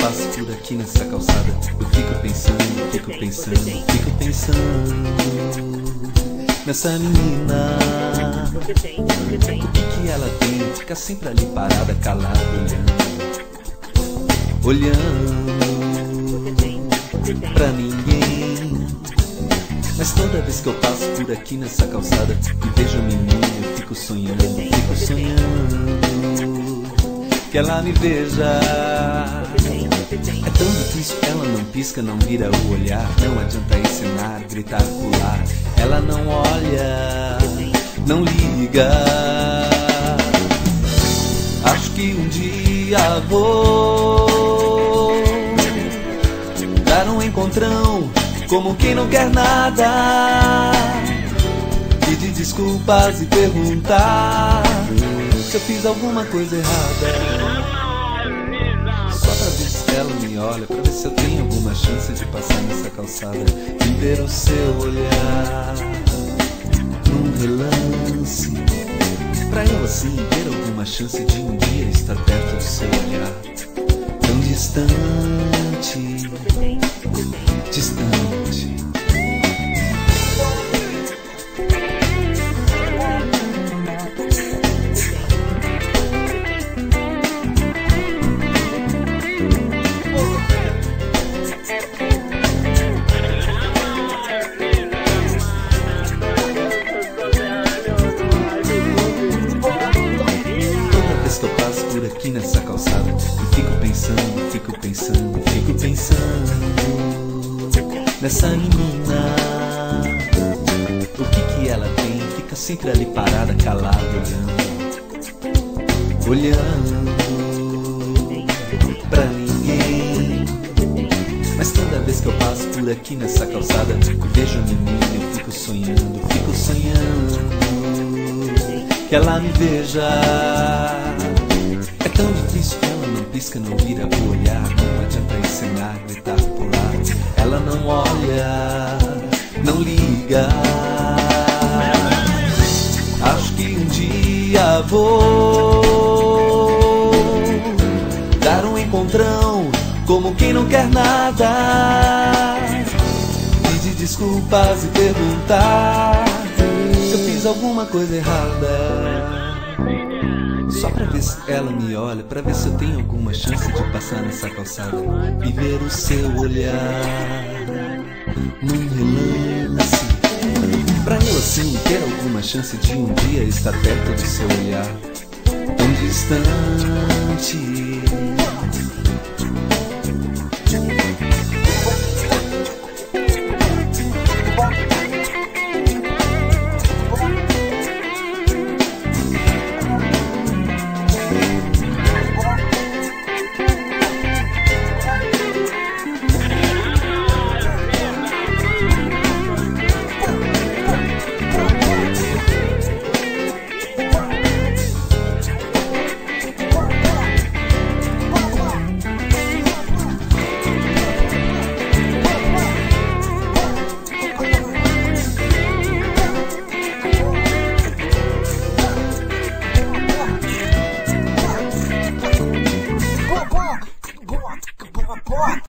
passo por aqui nessa calçada, eu fico pensando, fico pensando, fico pensando nessa menina. O que ela tem? Fica sempre ali parada, calada, olhando pra ninguém. Mas toda vez que eu passo por aqui nessa calçada e vejo a menina, eu fico sonhando que ela me veja. É tão difícil, ela não pisca, não vira o olhar. Não adianta encenar, gritar, pular. Ela não olha, não liga. Acho que um dia vou dar um encontrão, como quem não quer nada, pedir desculpas e perguntar se eu fiz alguma coisa errada. Só pra ver se ela me olha, pra ver se eu tenho alguma chance de passar nessa calçada e ver o seu olhar num relance. Pra eu assim ter alguma chance de um dia estar perto do seu olhar, tão distante, distante. Por aqui nessa calçada e fico pensando, fico pensando, fico pensando nessa menina. O que ela tem? Fica sempre ali parada, calada, olhando pra ninguém. Mas toda vez que eu passo por aqui nessa calçada e vejo a menina, eu fico sonhando que ela me veja. É tão difícil, ela não pisca, não vira o olhar. Não adianta encenar, gritar, pular. Ela não olha, não liga. Acho que um dia vou dar um encontrão, como quem não quer nada, pedir desculpas e perguntar se eu fiz alguma coisa errada. Só pra ver se ela me olha, pra ver se eu tenho alguma chance de passar nessa calçada e ver o seu olhar num relance. Pra eu assim ter alguma chance de um dia estar perto do seu olhar, tão distante,